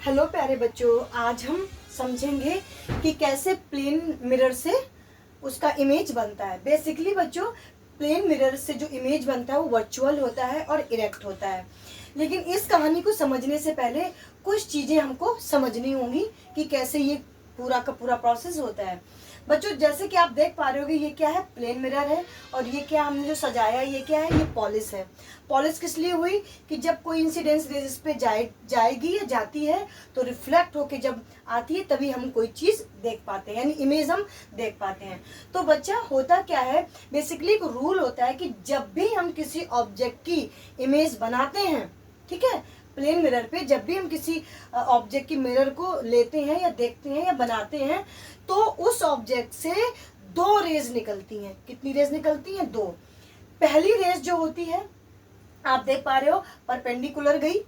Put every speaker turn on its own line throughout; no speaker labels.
Hello प्यारे बच्चों, आज हम समझेंगे कि कैसे प्लेन मिरर से उसका इमेज बनता है। बेसिकली बच्चों, प्लेन मिरर से जो इमेज बनता है वो वर्चुअल होता है और इरेक्ट होता है। लेकिन इस कहानी को समझने से पहले कुछ चीज़ें हमको समझनी होंगी कि कैसे ये पूरा का पूरा प्रोसेस होता है। बच्चों, जैसे कि आप देख पा रहे होगे, ये क्या है? प्लेन मिरर है। और ये क्या हमने जो सजाया है, ये क्या है? ये पॉलिश है। पॉलिश किस लिए हुई? कि जब कोई इंसिडेंस रेज इस पे जाएगी या जाती है तो रिफ्लेक्ट होके जब आती है तभी हम कोई चीज़ देख पाते हैं, यानी इमेज हम देख पाते हैं। तो बच्चा, होता क्या है, बेसिकली एक रूल होता है कि जब भी हम किसी ऑब्जेक्ट की इमेज बनाते हैं, ठीक है, प्लेन मिरर पे जब भी हम किसी ऑब्जेक्ट की मिरर को लेते हैं या देखते हैं या बनाते हैं तो उस ऑब्जेक्ट से दो रेज निकलती हैं। कितनी रेज निकलती हैं? दो। पहली रेज जो होती है, आप देख पा रहे हो, परपेंडिकुलर गई,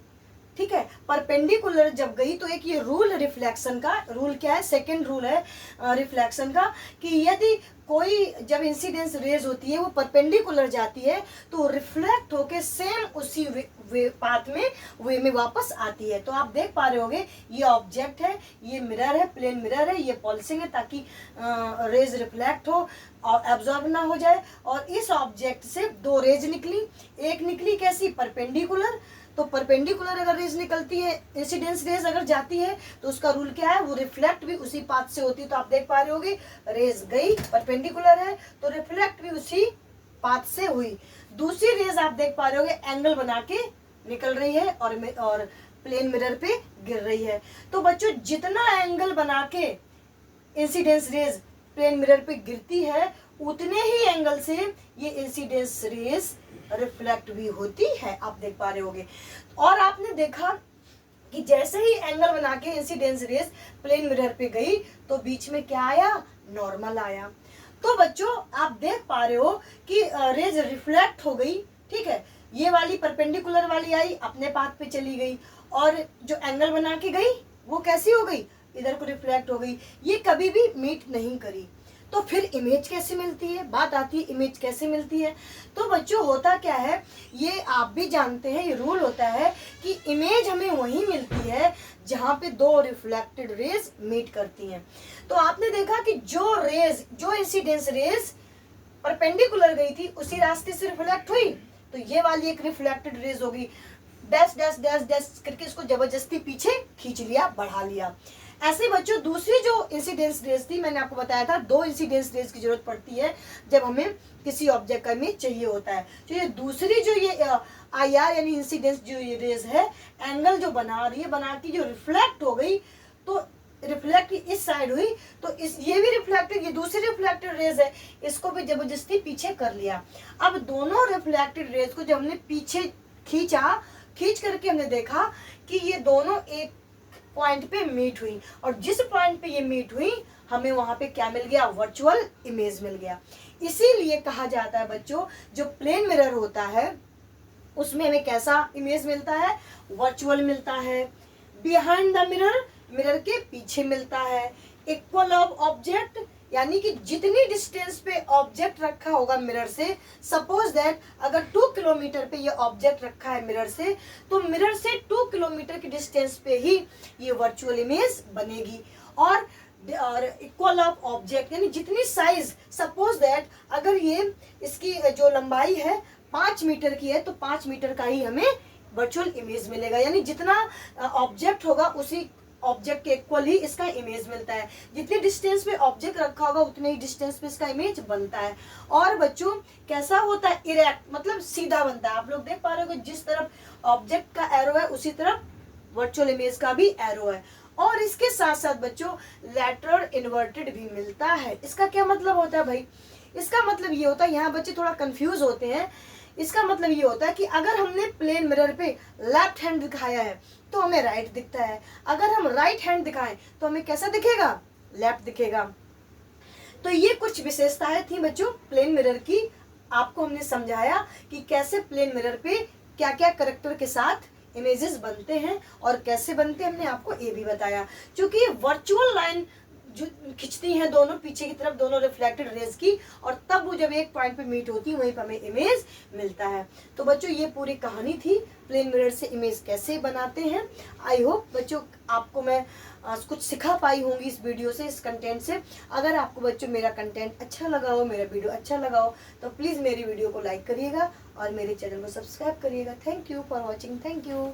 ठीक है। परपेंडिकुलर जब गई तो एक ये रूल रिफ्लेक्शन का रूल क्या है? सेकंड रूल है रिफ्लेक्शन का, कि यदि कोई जब इंसिडेंस रेज होती है वो परपेंडिकुलर जाती है तो रिफ्लेक्ट होके सेम उसी पाथ में वे में वापस आती है। तो आप देख पा रहे होगे, ये ऑब्जेक्ट है, ये मिरर है, प्लेन मिरर है, ये पॉलिशिंग है ताकि रेज रिफ्लेक्ट हो और एब्जॉर्ब ना हो जाए। और इस ऑब्जेक्ट से दो रेज निकली। एक निकली कैसी? परपेंडिकुलर। तो परपेंडिकुलर अगर रेज निकलती है, इंसिडेंस रेज अगर जाती है तो उसका रूल क्या है? वो रिफ्लेक्ट भी उसी पाथ से होती है। तो आप देख पा रहे होगे, रेज गई, परपेंडिकुलर है तो रिफ्लेक्ट भी उसी पाथ से हुई। दूसरी रेज आप देख पा रहे होगे, एंगल बना के निकल रही है और प्लेन मिरर पे गिर रही है। तो बच्चों, जितना एंगल बना के इंसिडेंस रेज प्लेन मिरर पे गिरती है उतने ही एंगल से ये इंसिडेंस रेज रिफ्लेक्ट भी होती है। आप देख पा रहे होगे। और आपने देखा कि जैसे ही एंगल बना के इंसिडेंस रेज प्लेन मिरर पे गई तो बीच में क्या आया? नॉर्मल आया। तो बच्चों, आप देख पा रहे हो कि रेज रिफ्लेक्ट हो गई, ठीक है। ये वाली परपेंडिकुलर वाली आई, अपने पाथ पे चली गई, और जो एंगल बना के गई वो कैसी हो गई? इधर को रिफ्लेक्ट हो गई। ये कभी भी मीट नहीं करी। तो फिर इमेज कैसे मिलती है? बात आती है इमेज कैसे मिलती है। तो बच्चों, होता क्या है, ये आप भी जानते हैं, ये रूल होता है कि इमेज हमें वहीं मिलती है जहां पे दो रिफ्लेक्टेड रेज मीट करती हैं। तो आपने देखा कि जो इंसिडेंस रेज परपेंडिकुलर गई थी उसी रास्ते से रिफ्लेक्ट हुई, तो ये वाली एक रिफ्लेक्टेड रेज होगी। डैश डैश डैश डैश करके इसको जबरदस्ती पीछे खींच लिया, बढ़ा लिया। ऐसे बच्चों, दूसरी जो इंसिडेंस रेज थी, मैंने आपको बताया था, दो इंसिडेंस रेज की जरूरत पड़ती है जब हमें किसी ऑब्जेक्ट का इमेज चाहिए होता है। तो ये दूसरी जो ये IR यानी इंसिडेंस जो ये रेज है, एंगल जो बना रही है, बना के जो रिफ्लेक्ट हो गई, तो रिफ्लेक्ट इस साइड हुई, तो इस ये भी रिफ्लेक्टेड, ये दूसरी रिफ्लेक्टेड रेज है, इसको भी जबरदस्ती पीछे कर लिया। अब दोनों रिफ्लेक्टेड रेज को जब हमने पीछे खींच करके हमने देखा कि ये दोनों एक पॉइंट पे मीट हुई, और जिस पॉइंट पे ये मीट हुई हमें वहां पे क्या मिल गया? वर्चुअल इमेज मिल गया। इसीलिए कहा जाता है बच्चों, जो प्लेन मिरर होता है उसमें हमें कैसा इमेज मिलता है? वर्चुअल मिलता है। बिहाइंड द मिरर, मिरर के पीछे मिलता है। इक्वल ऑफ ऑब्जेक्ट, यानी कि जितनी डिस्टेंस पे ऑब्जेक्ट रखा होगा मिरर से, सपोज दैट अगर 2 किलोमीटर पे ये ऑब्जेक्ट रखा है मिरर से, तो मिरर से 2 किलोमीटर की डिस्टेंस पे ही ये वर्चुअल इमेज बनेगी। और इक्वल ऑफ ऑब्जेक्ट, यानी जितनी साइज, सपोज दैट अगर ये इसकी जो लंबाई है 5 मीटर की है तो 5 मीटर का ही हमें वर्चुअल इमेज मिलेगा। यानी जितना ऑब्जेक्ट होगा उसी ऑब्जेक्ट के इक्वल ही इसका इमेज मिलता है। जितनी डिस्टेंस पे ऑब्जेक्ट रखा होगा उतने ही डिस्टेंस पे इसका इमेज बनता है। और बच्चों, कैसा होता है? इरेक्ट, मतलब सीधा बनता है। आप लोग देख पा रहे हो कि जिस तरफ ऑब्जेक्ट का एरो है उसी तरफ वर्चुअल इमेज का भी एरो है। और इसके साथ साथ बच्चों, लैटरल इन्वर्टेड भी मिलता है। इसका क्या मतलब होता है भाई? इसका मतलब ये होता है, यहाँ बच्चे थोड़ा कंफ्यूज होते हैं। इसका मतलब ये होता है कि अगर हमने प्लेन मिरर पे लेफ्ट हैंड दिखाया है तो हमें राइट दिखता है, अगर हम राइट हैंड दिखाएं तो हमें कैसा दिखेगा? लेफ्ट दिखेगा। तो ये कुछ विशेषताएं थी बच्चों प्लेन मिरर की। आपको हमने समझाया कि कैसे प्लेन मिरर पे क्या क्या कैरेक्टर के साथ इमेजेस बनते हैं और कैसे बनते हैं, हमने आपको ये भी बताया। क्योंकि वर्चुअल लाइन जो खिंचती हैं दोनों पीछे की तरफ, दोनों रिफ्लेक्टेड रेज की, और तब वो जब एक पॉइंट पे मीट होती है वहीं पर हमें इमेज मिलता है। तो बच्चों ये पूरी कहानी थी प्लेन मिरर से इमेज कैसे बनाते हैं। आई होप बच्चों आपको मैं कुछ सिखा पाई होंगी इस वीडियो से, इस कंटेंट से। अगर आपको बच्चों मेरा कंटेंट अच्छा लगा हो, मेरा वीडियो अच्छा लगा हो, तो प्लीज़ मेरी वीडियो को लाइक करिएगा और मेरे चैनल को सब्सक्राइब करिएगा। Thank you for watching. Thank you.